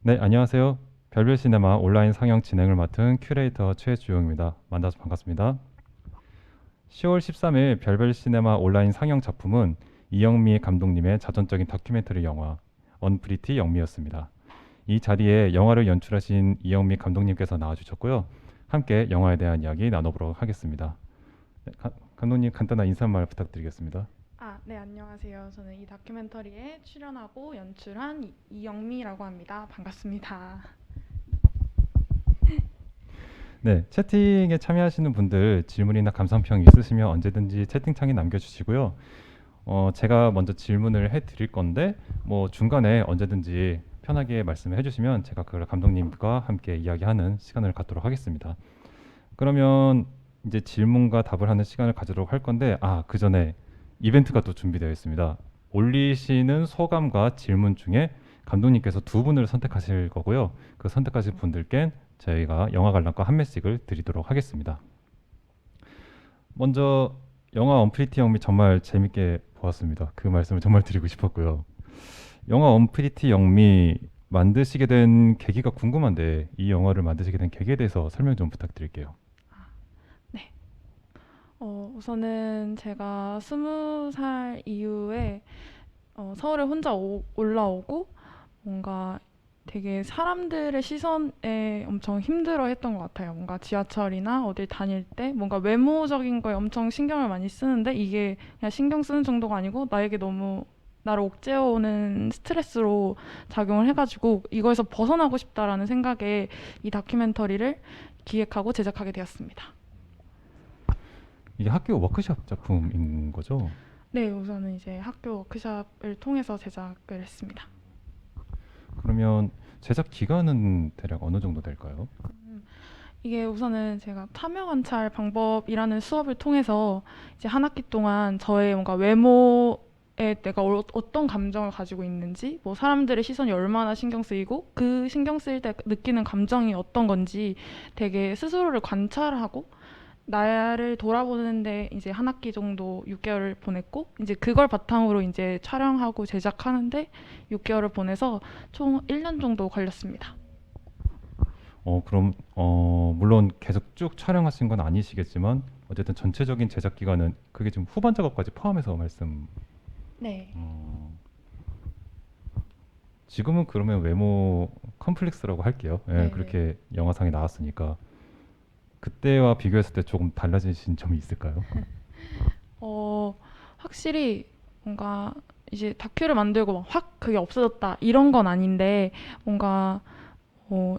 네, 안녕하세요. 별별 시네마 온라인 상영 진행을 맡은 큐레이터 최주용입니다. 만나서 반갑습니다. 10월 13일 별별 시네마 온라인 상영 작품은 이영미 감독님의 자전적인 다큐멘터리 영화 언프리티 영미였습니다. 이 자리에 영화를 연출하신 이영미 감독님께서 나와주셨고요. 함께 영화에 대한 이야기 나눠보도록 하겠습니다. 네, 감독님 간단한 인사말 부탁드리겠습니다. 네, 안녕하세요. 저는 이 다큐멘터리에 출연하고 연출한 이영미라고 합니다. 반갑습니다. 네, 채팅에 참여하시는 분들 질문이나 감상평 있으시면 언제든지 채팅창에 남겨주시고요. 제가 먼저 질문을 해드릴 건데 뭐 중간에 언제든지 편하게 말씀을 해주시면 제가 그걸 감독님과 함께 이야기하는 시간을 갖도록 하겠습니다. 그러면 이제 질문과 답을 하는 시간을 가지도록 할 건데 그 전에 이벤트가 또 준비되어 있습니다. 올리시는 소감과 질문 중에 감독님께서 두 분을 선택하실 거고요. 그 선택하실 분들께 저희가 영화 관람가 한 매씩을 드리도록 하겠습니다. 먼저 영화 언프리티 영미 정말 재밌게 보았습니다. 그 말씀을 정말 드리고 싶었고요. 영화 언프리티 영미 만드시게 된 계기가 궁금한데 이 영화를 만드시게 된 계기에 대해서 설명 좀 부탁드릴게요. 네. 우선은 제가 20살 이후에 서울에 혼자 올라오고 뭔가 되게 사람들의 시선에 엄청 힘들어 했던 것 같아요. 뭔가 지하철이나 어딜 다닐 때 뭔가 외모적인 거에 엄청 신경을 많이 쓰는데 이게 그냥 신경 쓰는 정도가 아니고 나에게 너무 나를 옥죄어오는 스트레스로 작용을 해가지고 이거에서 벗어나고 싶다라는 생각에 이 다큐멘터리를 기획하고 제작하게 되었습니다. 이게 학교 워크숍 작품인 거죠? 네, 우선은 이제 학교 워크숍을 통해서 제작을 했습니다. 그러면 제작 기간은 대략 어느 정도 될까요? 이게 우선은 제가 참여 관찰 방법이라는 수업을 통해서 이제 한 학기 동안 저의 뭔가 외모에 내가 어떤 감정을 가지고 있는지, 뭐 사람들의 시선이 얼마나 신경 쓰이고 그 신경 쓰일 때 느끼는 감정이 어떤 건지 되게 스스로를 관찰하고 나를 돌아보는데 이제 한 학기 정도 6개월을 보냈고 이제 그걸 바탕으로 이제 촬영하고 제작하는데 6개월을 보내서 총 1년 정도 걸렸습니다. 그럼 물론 계속 쭉 촬영하신 건 아니시겠지만 어쨌든 전체적인 제작 기간은 그게 지금 후반 작업까지 포함해서 말씀. 네. 어, 지금은 그러면 외모 컴플렉스라고 할게요. 예, 네. 그렇게 영화상에 나왔으니까 그때와 비교했을 때 조금 달라지신 점이 있을까요? 어, 확실히 뭔가 이제 다큐를 만들고 막 확 그게 없어졌다 이런 건 아닌데 뭔가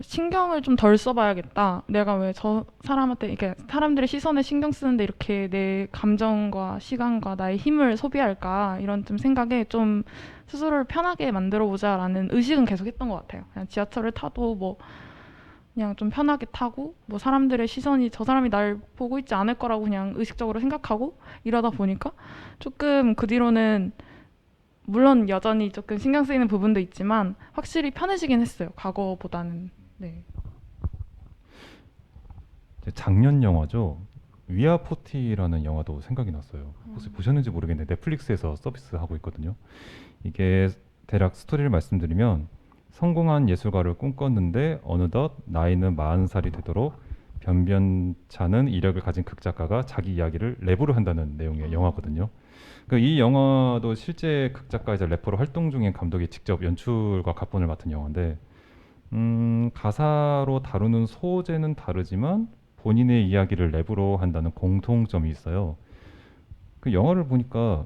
신경을 좀 덜 써봐야겠다. 내가 왜 저 사람한테 이렇게 사람들의 시선에 신경 쓰는데 이렇게 내 감정과 시간과 나의 힘을 소비할까 이런 좀 생각에 좀 스스로를 편하게 만들어 보자라는 의식은 계속 했던 것 같아요. 그냥 지하철을 타도 뭐 그냥 좀 편하게 타고 뭐 사람들의 시선이 저 사람이 날 보고 있지 않을 거라고 그냥 의식적으로 생각하고 이러다 보니까 조금 그 뒤로는 물론 여전히 조금 신경 쓰이는 부분도 있지만 확실히 편해지긴 했어요. 과거보다는. 네. 이제 작년 영화죠. 위아포티라는 영화도 생각이 났어요. 혹시 보셨는지 모르겠는데 넷플릭스에서 서비스하고 있거든요. 이게 대략 스토리를 말씀드리면 성공한 예술가를 꿈꿨는데 어느덧 나이는 40살이 되도록 변변찮은 이력을 가진 극작가가 자기 이야기를 랩으로 한다는 내용의 영화거든요. 이 영화도 실제 극작가이자 래퍼로 활동 중인 감독이 직접 연출과 각본을 맡은 영화인데 가사로 다루는 소재는 다르지만 본인의 이야기를 랩으로 한다는 공통점이 있어요. 그 영화를 보니까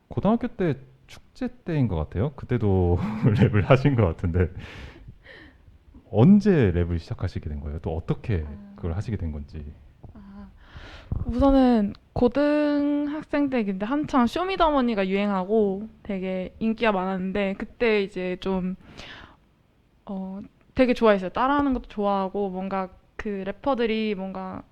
고등학교 때 축제 때인 것 같아요. 그때도 랩을 하신 것 같은데 언제 랩을 시작하시게 된 거예요? 또 어떻게 그걸 하시게 된 건지. 우선은 고등학생 때 근데 한창 쇼미더머니가 유행하고 되게 인기가 많았는데 그때 이제 좀 어, 되게 좋아했어요. 따라하는 것도 좋아하고 뭔가 그 래퍼들이 뭔가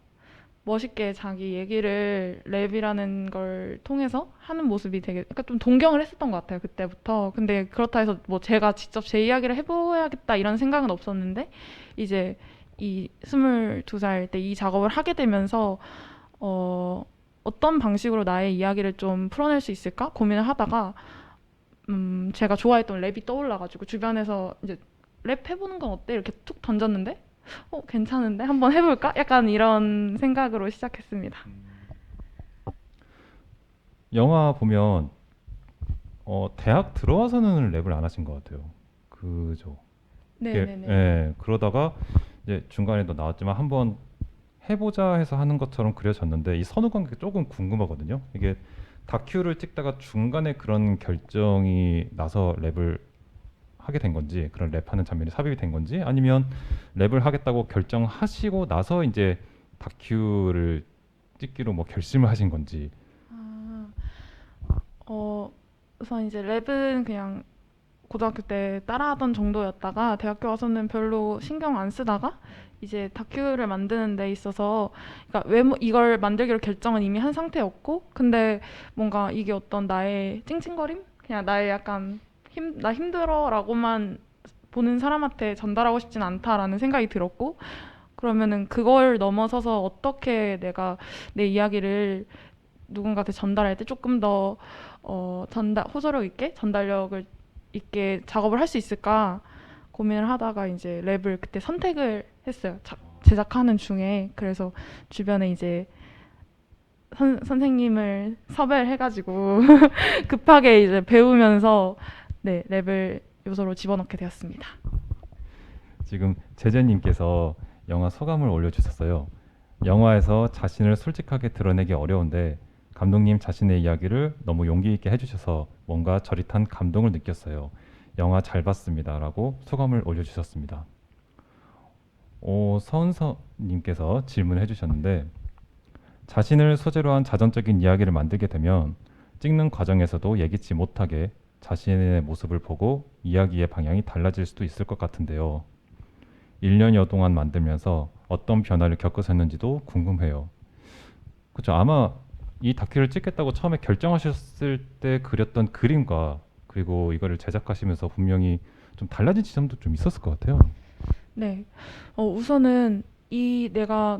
멋있게 자기 얘기를 랩이라는 걸 통해서 하는 모습이 되게 약간 좀 동경을 했었던 것 같아요. 그때부터. 근데 그렇다 해서 뭐 제가 직접 제 이야기를 해보야겠다 이런 생각은 없었는데 이제 이 22살 때 이 작업을 하게 되면서 어떤 방식으로 나의 이야기를 좀 풀어낼 수 있을까 고민을 하다가 제가 좋아했던 랩이 떠올라가지고 주변에서 이제 랩 해보는 건 어때? 이렇게 툭 던졌는데 괜찮은데? 한번 해볼까? 약간 이런 생각으로 시작했습니다. 영화 보면 대학 들어와서는 랩을 안 하신 것 같아요. 그죠? 이게 네네네. 예, 그러다가 이제 중간에도 나왔지만 한번 해보자 해서 하는 것처럼 그려졌는데 이 선후 관계가 조금 궁금하거든요. 이게 다큐를 찍다가 중간에 그런 결정이 나서 랩을 하게 된 건지 그런 랩하는 장면이 삽입이 된 건지 아니면 랩을 하겠다고 결정하시고 나서 이제 다큐를 찍기로 뭐 결심을 하신 건지. 아, 우선 이제 랩은 그냥 고등학교 때 따라하던 정도였다가 대학교 와서는 별로 신경 안 쓰다가 이제 다큐를 만드는 데 있어서 그러니까 외모 이걸 만들기로 결정은 이미 한 상태였고 근데 뭔가 이게 어떤 나의 찡찡거림? 그냥 나의 약간 나 힘들어라고만 보는 사람한테 전달하고 싶진 않다라는 생각이 들었고 그러면은 그걸 넘어서서 어떻게 내가 내 이야기를 누군가한테 전달할 때 조금 더 호소력 있게 전달력을 있게 작업을 할 수 있을까 고민을 하다가 이제 랩을 그때 선택을 했어요. 제작하는 중에 그래서 주변에 이제 선생님을 섭외를 해가지고 급하게 이제 배우면서 네 랩을 요소로 집어넣게 되었습니다. 지금 제재님께서 영화 소감을 올려주셨어요. 영화에서 자신을 솔직하게 드러내기 어려운데 감독님 자신의 이야기를 너무 용기 있게 해주셔서 뭔가 저릿한 감동을 느꼈어요. 영화 잘 봤습니다라고 소감을 올려주셨습니다. 서은서님께서 질문해 주셨는데 자신을 소재로 한 자전적인 이야기를 만들게 되면 찍는 과정에서도 예기치 못하게 자신의 모습을 보고 이야기의 방향이 달라질 수도 있을 것 같은데요. 1년여 동안 만들면서 어떤 변화를 겪으셨는지도 궁금해요. 그렇죠. 아마 이 다큐를 찍겠다고 처음에 결정하셨을 때 그렸던 그림과 그리고 이거를 제작하시면서 분명히 좀 달라진 지점도 좀 있었을 것 같아요. 네. 우선은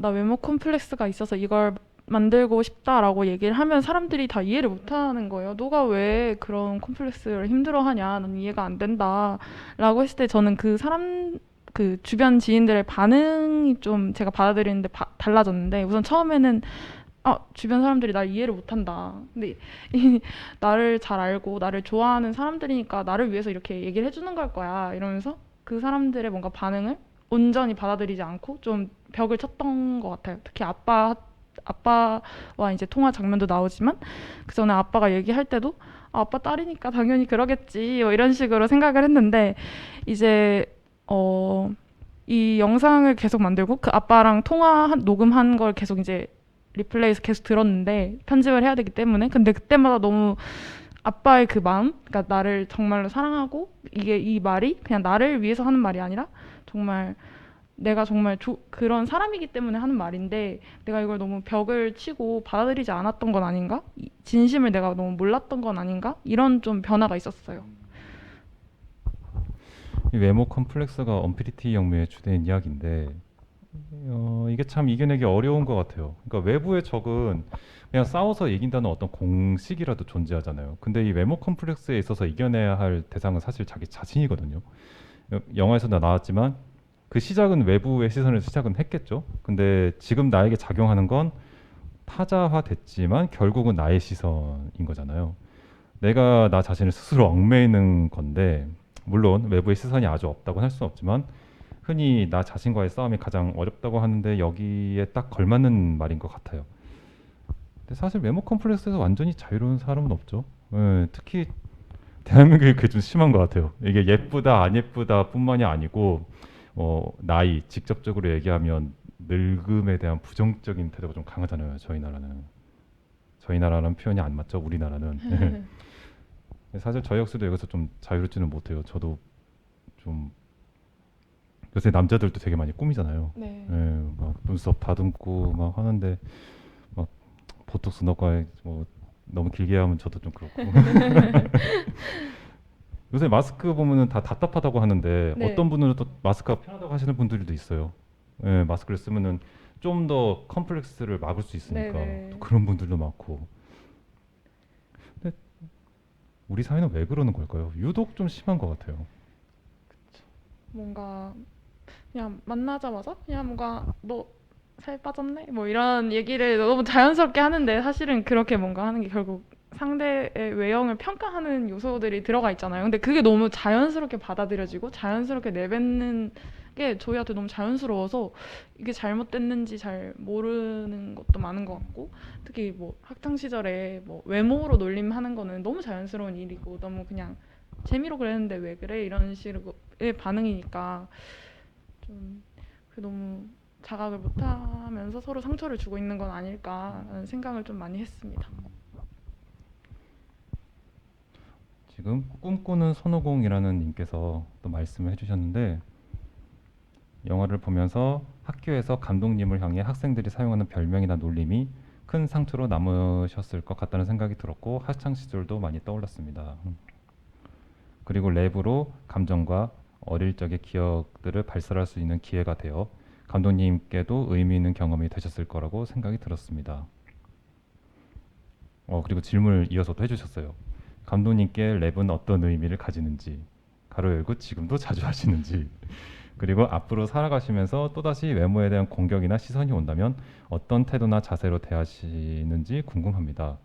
나 외모 콤플렉스가 있어서 이걸 만들고 싶다라고 얘기를 하면 사람들이 다 이해를 못 하는 거예요. 너가 왜 그런 콤플렉스를 힘들어하냐? 난 이해가 안 된다. 라고 했을 때 저는 그 주변 지인들의 반응이 좀 제가 받아들이는데 달라졌는데 우선 처음에는 주변 사람들이 날 이해를 못 한다. 근데 나를 잘 알고 나를 좋아하는 사람들이니까 나를 위해서 이렇게 얘기를 해주는 걸 거야. 이러면서 그 사람들의 뭔가 반응을 온전히 받아들이지 않고 좀 벽을 쳤던 것 같아요. 특히 아빠와 이제 통화 장면도 나오지만 그 전에 아빠가 얘기할 때도 아빠 딸이니까 당연히 그러겠지 뭐 이런 식으로 생각을 했는데 이제 이 영상을 계속 만들고 그 아빠랑 녹음한 걸 계속 이제 리플레이에서 계속 들었는데 편집을 해야 되기 때문에 근데 그때마다 너무 아빠의 그 마음, 그러니까 나를 정말로 사랑하고 이 말이 그냥 나를 위해서 하는 말이 아니라 정말 내가 정말 그런 사람이기 때문에 하는 말인데 내가 이걸 너무 벽을 치고 받아들이지 않았던 건 아닌가? 진심을 내가 너무 몰랐던 건 아닌가? 이런 좀 변화가 있었어요. 이 외모 컴플렉스가 언피리티 영매의 주된 이야기인데 이게 참 이겨내기 어려운 것 같아요. 그러니까 외부의 적은 그냥 싸워서 이긴다는 어떤 공식이라도 존재하잖아요. 근데 이 외모 컴플렉스에 있어서 이겨내야 할 대상은 사실 자기 자신이거든요. 영화에서도 나왔지만 그 시작은 외부의 시선을 시작은 했겠죠. 근데 지금 나에게 작용하는 건 타자화 됐지만 결국은 나의 시선인 거잖아요. 내가 나 자신을 스스로 얽매이는 건데 물론 외부의 시선이 아주 없다고는 할 수는 없지만 흔히 나 자신과의 싸움이 가장 어렵다고 하는데 여기에 딱 걸맞는 말인 것 같아요. 근데 사실 외모 컴플렉스에서 완전히 자유로운 사람은 없죠. 예, 특히 대한민국이 그게 좀 심한 것 같아요. 이게 예쁘다 안 예쁘다 뿐만이 아니고 나이 직접적으로 얘기하면 늙음에 대한 부정적인 태도가 좀 강하잖아요. 저희 나라는 표현이 안 맞죠. 우리나라는. 사실 저희 역시도 여기서 좀 자유롭지는 못해요. 저도 좀 요새 남자들도 되게 많이 꾸미잖아요. 네. 예, 막 눈썹 다듬고 막 하는데 막 보톡스 넣고 뭐 너무 길게 하면 저도 좀 그렇고. 요새 마스크 보면은 다 답답하다고 하는데 네. 어떤 분들은 또 마스크가 편하다고 하시는 분들도 있어요. 예, 마스크를 쓰면은 좀 더 컴플렉스를 막을 수 있으니까 또 네네. 그런 분들도 많고. 근데 우리 사회는 왜 그러는 걸까요? 유독 좀 심한 것 같아요. 뭔가 그냥 만나자마자 그냥 뭔가 너 살 빠졌네? 뭐 이런 얘기를 너무 자연스럽게 하는데 사실은 그렇게 뭔가 하는 게 결국 상대의 외형을 평가하는 요소들이 들어가 있잖아요. 근데 그게 너무 자연스럽게 받아들여지고 자연스럽게 내뱉는 게 저희한테 너무 자연스러워서 이게 잘못됐는지 잘 모르는 것도 많은 것 같고 특히 뭐 학창 시절에 뭐 외모로 놀림하는 거는 너무 자연스러운 일이고 너무 그냥 재미로 그랬는데 왜 그래? 이런 식의 반응이니까 좀 그게 너무 자각을 못하면서 서로 상처를 주고 있는 건 아닐까라는 생각을 좀 많이 했습니다. 지금 꿈꾸는 손오공이라는 님께서 또 말씀을 해주셨는데 영화를 보면서 학교에서 감독님을 향해 학생들이 사용하는 별명이나 놀림이 큰 상처로 남으셨을 것 같다는 생각이 들었고 학창 시절도 많이 떠올랐습니다. 그리고 랩으로 감정과 어릴 적의 기억들을 발설할 수 있는 기회가 되어 감독님께도 의미 있는 경험이 되셨을 거라고 생각이 들었습니다. 그리고 질문을 이어서 또 해주셨어요. 감독님께 랩은 어떤 의미를 가지는지, 가로 열고 지금도 자주 하시는지, 그리고 앞으로 살아가시면서 또다시 외모에 대한 공격이나 시선이 온다면 어떤 태도나 자세로 대하시는지 궁금합니다.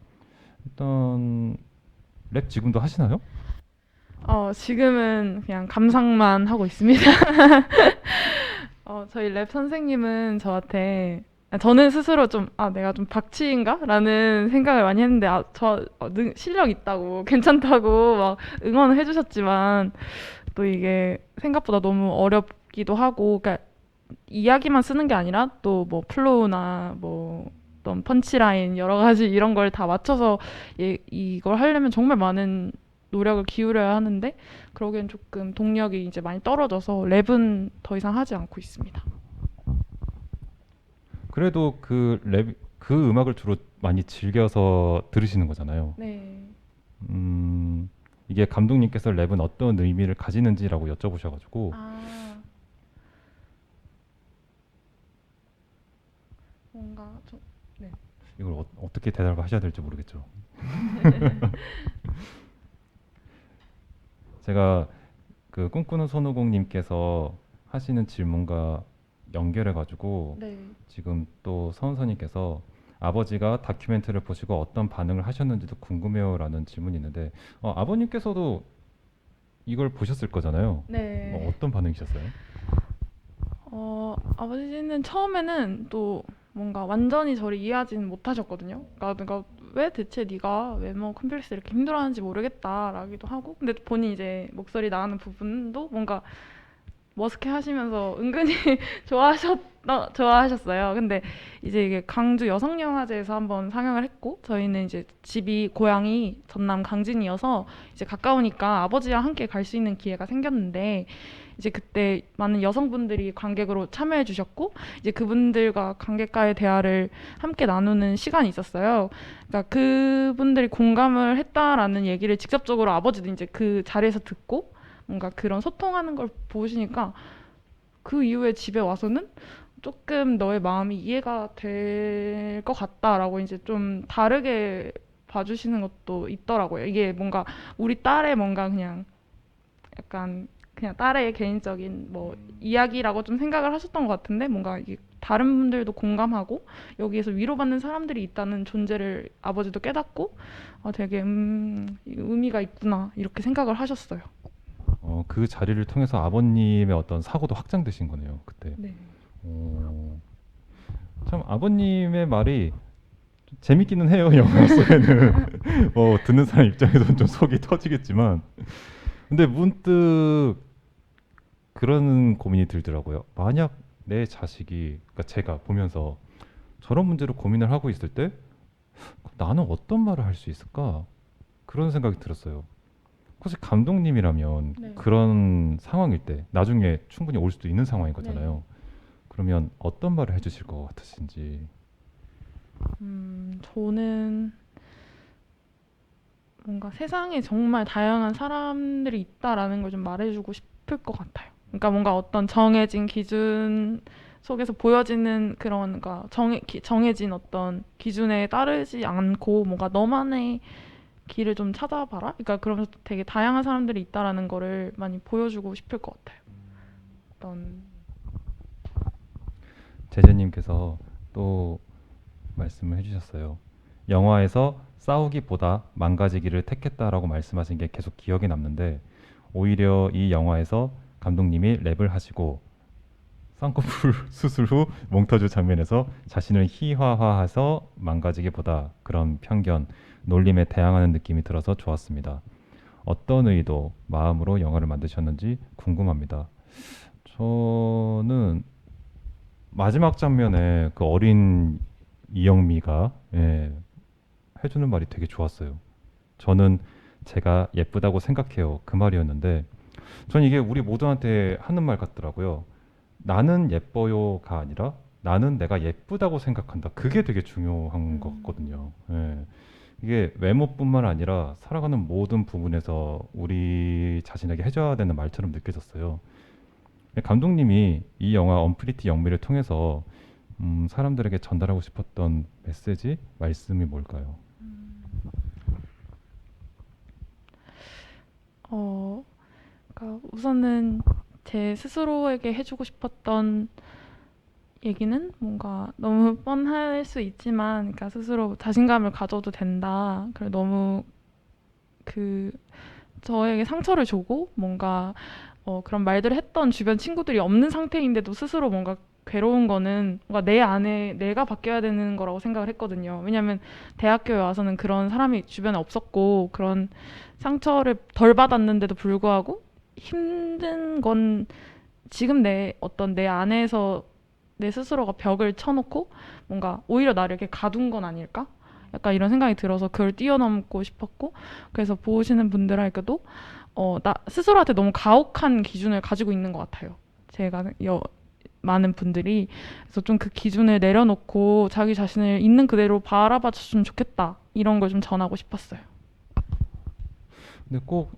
일단 랩 지금도 하시나요? 지금은 그냥 감상만 하고 있습니다. 저희 랩 선생님은 저한테 저는 스스로 좀 내가 좀 박치인가? 라는 생각을 많이 했는데 실력 있다고 괜찮다고 막 응원을 해주셨지만 또 이게 생각보다 너무 어렵기도 하고 그러니까 이야기만 쓰는 게 아니라 또 뭐 플로우나 뭐 어떤 펀치라인 여러 가지 이런 걸 다 맞춰서 이걸 하려면 정말 많은 노력을 기울여야 하는데 그러기엔 조금 동력이 이제 많이 떨어져서 랩은 더 이상 하지 않고 있습니다. 그래도 그 음악을 주로 많이 즐겨서 들으시는 거잖아요. 네. 이게 감독님께서 랩은 어떤 의미를 가지는지라고 여쭤보셔가지고 뭔가 좀 네. 이걸 어떻게 대답을 하셔야 될지 모르겠죠. 제가 그 꿈꾸는 손오공님께서 하시는 질문과 연결해가지고 네. 지금 또 서은서님께서 아버지가 다큐멘터리를 보시고 어떤 반응을 하셨는지도 궁금해요라는 질문이 있는데 아버님께서도 이걸 보셨을 거잖아요. 네. 어떤 반응이셨어요? 아버지는 처음에는 또 뭔가 완전히 저를 이해하지는 못하셨거든요. 그러니까 왜 대체 네가 외모 컴플렉스 이렇게 힘들어하는지 모르겠다라기도 하고, 근데 본인 이제 목소리 나가는 부분도 뭔가 머스케 하시면서 은근히 좋아하셨어요. 근데 이제 이게 강주 여성영화제에서 한번 상영을 했고, 저희는 이제 집이 고향이 전남 강진이어서 이제 가까우니까 아버지와 함께 갈 수 있는 기회가 생겼는데, 이제 그때 많은 여성분들이 관객으로 참여해 주셨고, 이제 그분들과 관객과의 대화를 함께 나누는 시간이 있었어요. 그러니까 그분들이 공감을 했다라는 얘기를 직접적으로 아버지도 이제 그 자리에서 듣고, 뭔가 그런 소통하는 걸 보시니까 그 이후에 집에 와서는 조금 너의 마음이 이해가 될 것 같다라고 이제 좀 다르게 봐주시는 것도 있더라고요. 이게 뭔가 우리 딸의 뭔가 그냥 약간 그냥 딸의 개인적인 뭐 이야기라고 좀 생각을 하셨던 것 같은데 뭔가 이게 다른 분들도 공감하고 여기에서 위로받는 사람들이 있다는 존재를 아버지도 깨닫고 되게 의미가 있구나 이렇게 생각을 하셨어요. 그 자리를 통해서 아버님의 어떤 사고도 확장되신 거네요, 그때. 네. 어, 참 아버님의 말이 좀 재밌기는 해요, 영화 속에는. 듣는 사람 입장에서는 좀 속이 터지겠지만, 근데 문득 그런 고민이 들더라고요. 만약 내 자식이, 그러니까 제가 보면서 저런 문제로 고민을 하고 있을 때 나는 어떤 말을 할 수 있을까? 그런 생각이 들었어요. 혹시 감독님이라면 네. 그런 상황일 때 나중에 충분히 올 수도 있는 상황인 네. 거잖아요. 그러면 어떤 말을 해주실 것 같으신지. 저는 뭔가 세상에 정말 다양한 사람들이 있다라는 걸 좀 말해주고 싶을 것 같아요. 그러니까 뭔가 어떤 정해진 기준 속에서 보여지는 그런 그러니까 정해진 어떤 기준에 따르지 않고 뭔가 너만의 길을 좀 찾아봐라. 그러니까 그러면서 되게 다양한 사람들이 있다라는 거를 많이 보여주고 싶을 것 같아요. 어떤 제재님께서 또 말씀을 해주셨어요. 영화에서 싸우기보다 망가지기를 택했다라고 말씀하신 게 계속 기억에 남는데 오히려 이 영화에서 감독님이 랩을 하시고 쌍꺼풀 수술 후 몽타주 장면에서 자신을 희화화해서 망가지기보다 그런 편견, 놀림에 대항하는 느낌이 들어서 좋았습니다. 어떤 의도, 마음으로 영화를 만드셨는지 궁금합니다. 저는 마지막 장면에 그 어린 이영미가 해주는 말이 되게 좋았어요. 저는 제가 예쁘다고 생각해요. 그 말이었는데 전 이게 우리 모두한테 하는 말 같더라고요. 나는 예뻐요가 아니라 나는 내가 예쁘다고 생각한다. 그게 되게 중요한 것 같거든요. 예. 이게 외모뿐만 아니라 살아가는 모든 부분에서 우리 자신에게 해줘야 되는 말처럼 느껴졌어요. 감독님이 이 영화 언프리티 영미를 통해서 사람들에게 전달하고 싶었던 메시지, 말씀이 뭘까요? 어, 그러니까 우선은 제 스스로에게 해주고 싶었던 얘기는 뭔가 너무 뻔할 수 있지만, 그러니까 스스로 자신감을 가져도 된다. 그래 너무 그 저에게 상처를 주고 뭔가 그런 말들을 했던 주변 친구들이 없는 상태인데도 스스로 뭔가 괴로운 거는 뭔가 내 안에 내가 바뀌어야 되는 거라고 생각을 했거든요. 왜냐하면 대학교에 와서는 그런 사람이 주변에 없었고 그런 상처를 덜 받았는데도 불구하고 힘든 건 지금 내 안에서 내 스스로가 벽을 쳐놓고 뭔가 오히려 나를 이렇게 가둔 건 아닐까? 약간 이런 생각이 들어서 그걸 뛰어넘고 싶었고, 그래서 보시는 분들에게도 나 스스로한테 너무 가혹한 기준을 가지고 있는 것 같아요. 제가 많은 분들이. 그래서 좀 그 기준을 내려놓고 자기 자신을 있는 그대로 바라봐 줬으면 좋겠다. 이런 걸 좀 전하고 싶었어요. 근데 꼭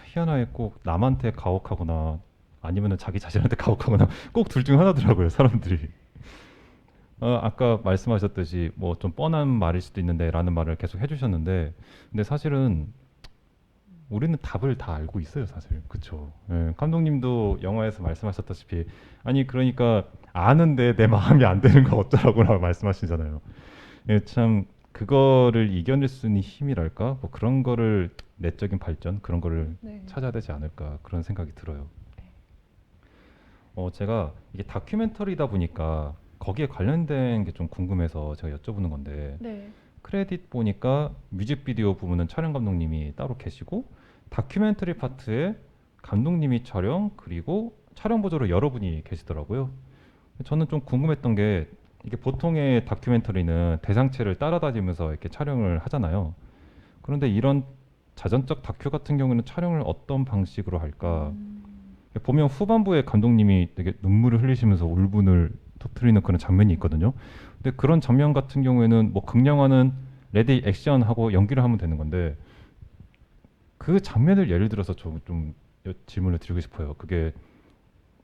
희한하게 꼭 남한테 가혹하거나 아니면은 자기 자신한테 가혹하거나 꼭 둘 중 하나더라고요, 사람들이. 아까 말씀하셨듯이 뭐 좀 뻔한 말일 수도 있는데라는 말을 계속 해주셨는데, 근데 사실은 우리는 답을 다 알고 있어요, 사실. 그쵸? 예, 감독님도 영화에서 말씀하셨다시피 아니 그러니까 아는데 내 마음이 안 되는 거 어쩌라고라고 말씀하시잖아요. 예, 참 그거를 이겨낼 수 있는 힘이랄까? 뭐 그런 거를 내적인 발전 그런 거를 네. 찾아야 되지 않을까 그런 생각이 들어요. 제가 이게 다큐멘터리다 보니까 거기에 관련된 게 좀 궁금해서 제가 여쭤보는 건데 네. 크레딧 보니까 뮤직비디오 부분은 촬영 감독님이 따로 계시고 다큐멘터리 파트에 감독님이 촬영 그리고 촬영 보조로 여러분이 계시더라고요. 저는 좀 궁금했던 게 이게 보통의 다큐멘터리는 대상체를 따라다니면서 이렇게 촬영을 하잖아요. 그런데 이런 자전적 다큐 같은 경우는 촬영을 어떤 방식으로 할까? 보면 후반부에 감독님이 되게 눈물을 흘리시면서 울분을 터뜨리는 그런 장면이 있거든요. 근데 그런 장면 같은 경우에는 뭐 극영화는 레디 액션 하고 연기를 하면 되는 건데 그 장면을 예를 들어서 좀 질문을 드리고 싶어요. 그게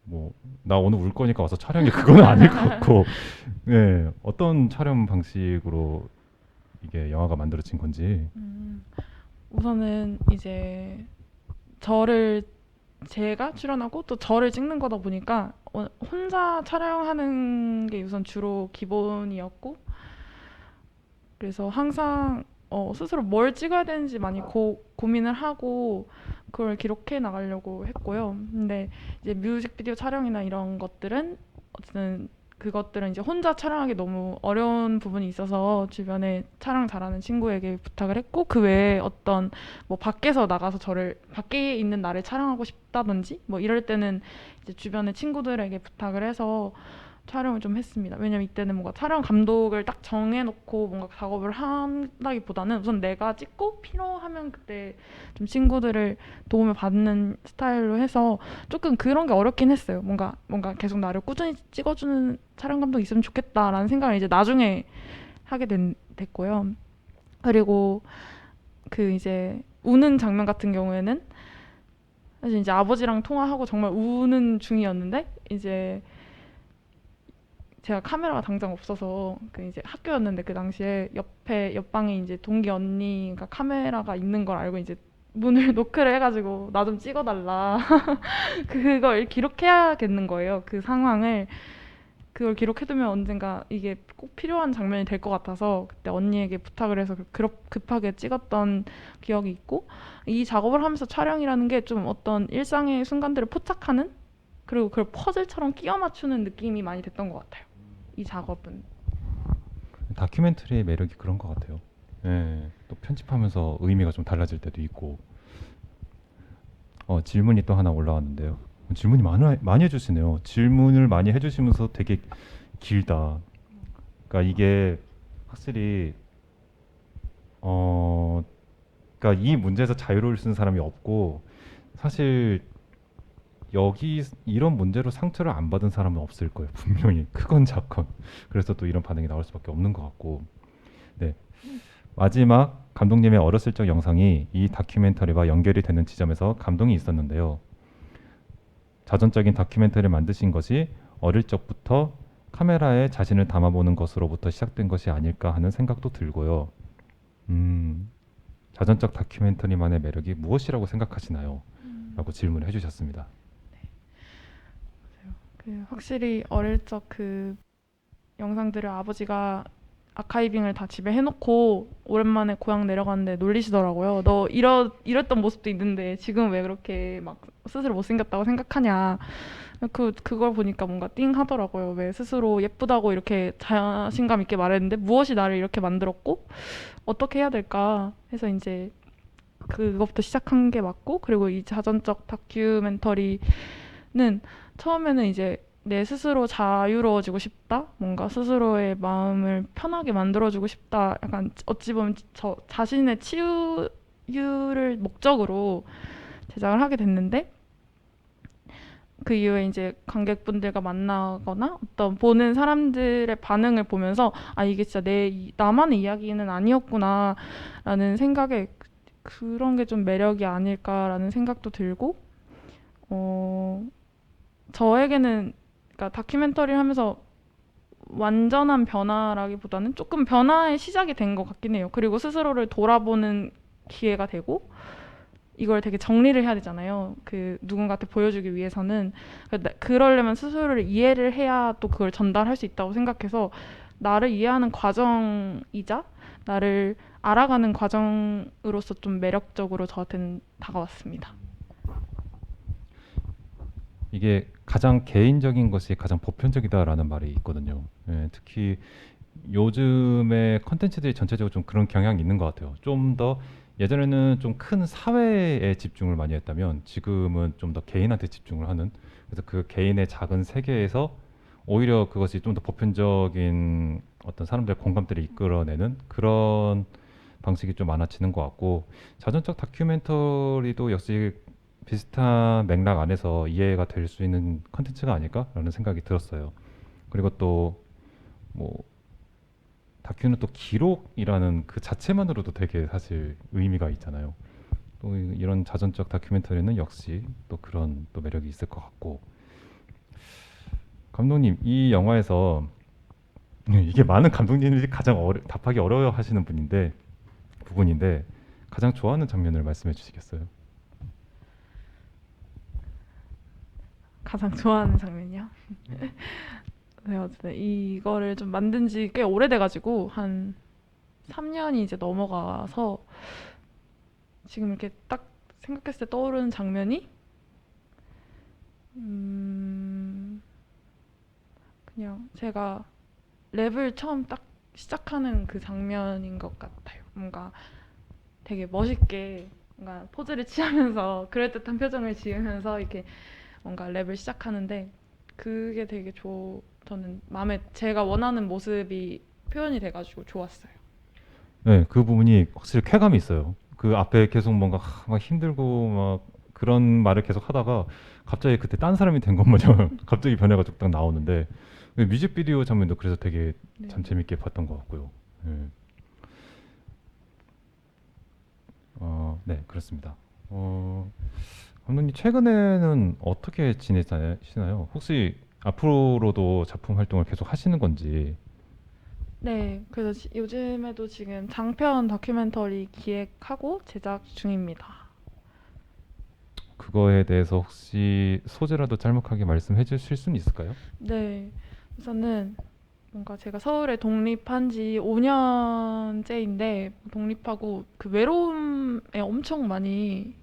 뭐 나 오늘 울 거니까 와서 촬영해 그건 아닐 것 같고 네, 어떤 촬영 방식으로 이게 영화가 만들어진 건지. 우선은 이제 저를 제가 출연하고 또 저를 찍는 거다 보니까 혼자 촬영하는 게 우선 주로 기본이었고, 그래서 항상 스스로 뭘 찍어야 되는지 많이 고민을 하고 그걸 기록해 나가려고 했고요. 근데 이제 뮤직비디오 촬영이나 이런 것들은 어쨌든 그것들은 이제 혼자 촬영하기 너무 어려운 부분이 있어서 주변에 촬영 잘하는 친구에게 부탁을 했고, 그 외에 어떤 뭐 밖에서 나가서 저를 밖에 있는 나를 촬영하고 싶다든지 뭐 이럴 때는 이제 주변의 친구들에게 부탁을 해서 촬영을 좀 했습니다. 왜냐면 이때는 뭔가 촬영 감독을 딱 정해놓고 뭔가 작업을 한다기보다는 우선 내가 찍고 필요하면 그때 좀 친구들을 도움을 받는 스타일로 해서 조금 그런 게 어렵긴 했어요. 뭔가 계속 나를 꾸준히 찍어주는 촬영 감독이 있으면 좋겠다라는 생각을 이제 나중에 하게 됐고요. 그리고 그 이제 우는 장면 같은 경우에는 사실 이제 아버지랑 통화하고 정말 우는 중이었는데 이제 제가 카메라가 당장 없어서 그 이제 학교였는데 그 당시에 옆방에 이제 동기 언니가 카메라가 있는 걸 알고 이제 문을 노크를 해가지고 나 좀 찍어달라. 그걸 기록해야겠는 거예요. 그 상황을. 그걸 기록해두면 언젠가 이게 꼭 필요한 장면이 될 것 같아서 그때 언니에게 부탁을 해서 급하게 찍었던 기억이 있고, 이 작업을 하면서 촬영이라는 게 좀 어떤 일상의 순간들을 포착하는, 그리고 그걸 퍼즐처럼 끼워 맞추는 느낌이 많이 됐던 것 같아요. 이 작업은. 다큐멘터리의 매력이 그런 것 같아요. 예, 또 편집하면서 의미가 좀 달라질 때도 있고. 질문이 또 하나 올라왔는데요. 질문이 많이 해주시네요. 질문을 많이 해주시면서 되게 길다. 그러니까 이게 확실히 어, 그러니까 이 문제에서 자유로울 수 있는 사람이 없고, 사실 여기 이런 문제로 상처를 안 받은 사람은 없을 거예요. 분명히 크건 작건. 그래서 또 이런 반응이 나올 수밖에 없는 것 같고. 네. 마지막 감독님의 어렸을 적 영상이 이 다큐멘터리와 연결이 되는 지점에서 감동이 있었는데요. 자전적인 다큐멘터리를 만드신 것이 어릴 적부터 카메라에 자신을 담아보는 것으로부터 시작된 것이 아닐까 하는 생각도 들고요. 자전적 다큐멘터리만의 매력이 무엇이라고 생각하시나요? 라고 질문을 해주셨습니다. 그 확실히 어릴 적 그 영상들을 아버지가 아카이빙을 다 집에 해놓고 오랜만에 고향 내려갔는데 놀리시더라고요. 너 이랬던 모습도 있는데 지금 왜 그렇게 막 스스로 못생겼다고 생각하냐. 그걸 보니까 뭔가 띵 하더라고요. 왜 스스로 예쁘다고 이렇게 자신감 있게 말했는데 무엇이 나를 이렇게 만들었고 어떻게 해야 될까 해서 이제 그것부터 시작한 게 맞고, 그리고 이 자전적 다큐멘터리는 처음에는 이제 내 스스로 자유로워지고 싶다, 뭔가 스스로의 마음을 편하게 만들어주고 싶다, 약간 어찌 보면 저 자신의 치유를 목적으로 제작을 하게 됐는데, 그 이후에 이제 관객분들과 만나거나 어떤 보는 사람들의 반응을 보면서 아, 이게 진짜 나만의 이야기는 아니었구나 라는 생각에, 그런 게 좀 매력이 아닐까라는 생각도 들고, 어, 저에게는 그러니까 다큐멘터리를 하면서 완전한 변화라기보다는 조금 변화의 시작이 된 것 같긴 해요. 그리고 스스로를 돌아보는 기회가 되고, 이걸 되게 정리를 해야 되잖아요. 그 누군가한테 보여주기 위해서는. 그러려면 스스로를 이해를 해야 또 그걸 전달할 수 있다고 생각해서 나를 이해하는 과정이자 나를 알아가는 과정으로서 좀 매력적으로 저한테는 다가왔습니다. 이게 가장 개인적인 것이 가장 보편적이다라는 말이 있거든요. 예, 특히 요즘의 컨텐츠들이 전체적으로 좀 그런 경향이 있는 것 같아요. 좀 더 예전에는 좀 큰 사회에 집중을 많이 했다면 지금은 좀 더 개인한테 집중을 하는, 그래서 그 개인의 작은 세계에서 오히려 그것이 좀 더 보편적인 어떤 사람들의 공감대를 이끌어내는 그런 방식이 좀 많아지는 것 같고, 자전적 다큐멘터리도 역시 비슷한 맥락 안에서 이해가 될 수 있는 컨텐츠가 아닐까라는 생각이 들었어요. 그리고 또 뭐 다큐는 또 기록이라는 그 자체만으로도 되게 사실 의미가 있잖아요. 또 이런 자전적 다큐멘터리는 역시 또 그런 또 매력이 있을 것 같고. 감독님, 이 영화에서 이게 많은 감독님들이 가장 답하기 어려워하시는 부분인데 가장 좋아하는 장면을 말씀해 주시겠어요? 가장 좋아하는 장면이요? 네, 어쨌든 이거를 좀 만든 지 꽤 오래돼가지고 한 3년이 이제 넘어가서 지금 이렇게 딱 생각했을 때 떠오르는 장면이 음, 그냥 제가 랩을 처음 딱 시작하는 그 장면인 것 같아요. 뭔가 되게 멋있게 뭔가 포즈를 취하면서 그럴듯한 표정을 지으면서 이렇게 뭔가 랩을 시작하는데, 그게 되게 저는 마음에 제가 원하는 모습이 표현이 돼가지고 좋았어요. 네, 그 부분이 확실히 쾌감이 있어요. 그 앞에 계속 뭔가 막 힘들고 막 그런 말을 계속 하다가 갑자기 그때 딴 사람이 된 것 마냥 갑자기 변해가지고 딱 나오는데, 그 뮤직비디오 장면도 그래서 되게 네. 참 재밌게 봤던 것 같고요. 네, 네, 그렇습니다. 감독님 최근에는 어떻게 지내시나요? 혹시 앞으로도 작품 활동을 계속 하시는 건지. 네, 그래서 요즘에도 지금 장편 다큐멘터리 기획하고 제작 중입니다. 그거에 대해서 혹시 소재라도 짤막하게 말씀해 주실 수는 있을까요? 네, 우선은 뭔가 제가 서울에 독립한 지 5년째인데 독립하고 그 외로움에 엄청 많이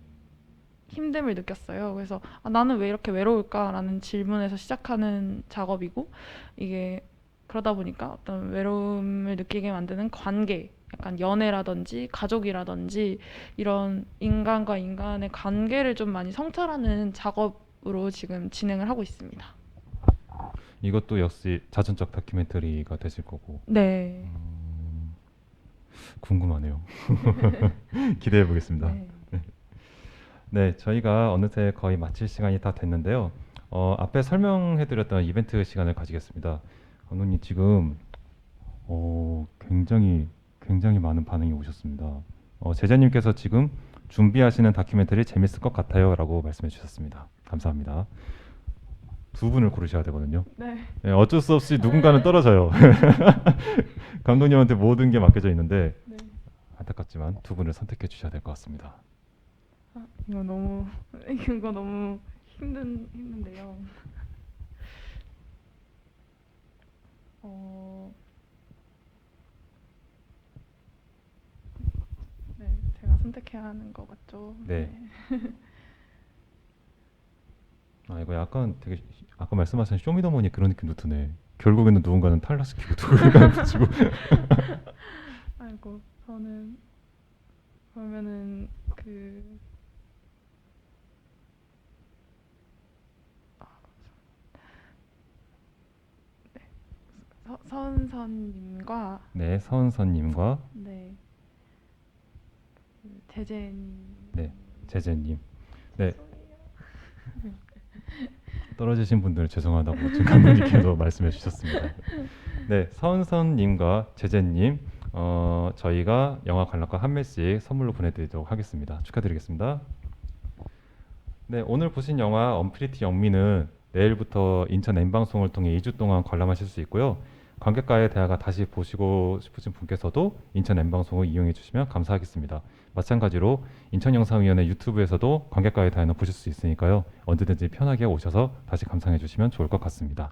힘듦을 느꼈어요. 그래서 아, 나는 왜 이렇게 외로울까라는 질문에서 시작하는 작업이고 이게 그러다 보니까 어떤 외로움을 느끼게 만드는 관계, 약간 연애라든지 가족이라든지 이런 인간과 인간의 관계를 좀 많이 성찰하는 작업으로 지금 진행을 하고 있습니다. 이것도 역시 자전적 다큐멘터리가 되실 거고. 네. 음, 궁금하네요. 기대해 보겠습니다. 네. 네, 저희가 어느새 거의 마칠 시간이 다 됐는데요. 앞에 설명해드렸던 이벤트 시간을 가지겠습니다. 감독님 지금 굉장히 많은 반응이 오셨습니다. 제자님께서 지금 준비하시는 다큐멘터리 재밌을 것 같아요라고 말씀해 주셨습니다. 감사합니다. 두 분을 고르셔야 되거든요. 네. 네, 어쩔 수 없이 누군가는 떨어져요. 감독님한테 모든 게 맡겨져 있는데 네. 안타깝지만 두 분을 선택해 주셔야 될 것 같습니다. 아, 이거 너무 힘든데요. 어, 네, 제가 선택해야 하는 것 같죠? 네. 이거 약간 되게 아까 말씀하신 쇼미더머니 그런 느낌도 드네. 결국에는 누군가는 탈락시키고 누군가는 붙이고. 아이고, 저는 그러면은 서은선님과 네, 서은선님과 네, 제재님. 네, 제재님. 네, 죄송해요. 떨어지신 분들 죄송하다고 지금 감독님께서 말씀해 주셨습니다. 네, 서은선님과 제재님, 저희가 영화 관람가 한 매씩 선물로 보내드리도록 하겠습니다. 축하드리겠습니다. 네, 오늘 보신 영화 언프리티 영미는 내일부터 인천 N방송을 통해 2주 동안 관람하실 수 있고요. 관객과의 대화가 다시 보시고 싶으신 분께서도 인천 N방송을 이용해 주시면 감사하겠습니다. 마찬가지로 인천영상위원회 유튜브에서도 관객과의 대화는 보실 수 있으니까요. 언제든지 편하게 오셔서 다시 감상해 주시면 좋을 것 같습니다.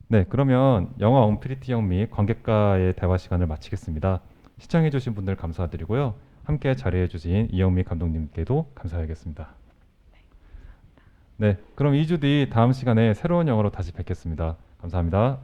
네, 그러면 영화 언프리티 영미 관객과의 대화 시간을 마치겠습니다. 시청해 주신 분들 감사드리고요. 함께 자리해 주신 이영미 감독님께도 감사하겠습니다. 네, 그럼 2주 뒤 다음 시간에 새로운 영화로 다시 뵙겠습니다. 감사합니다.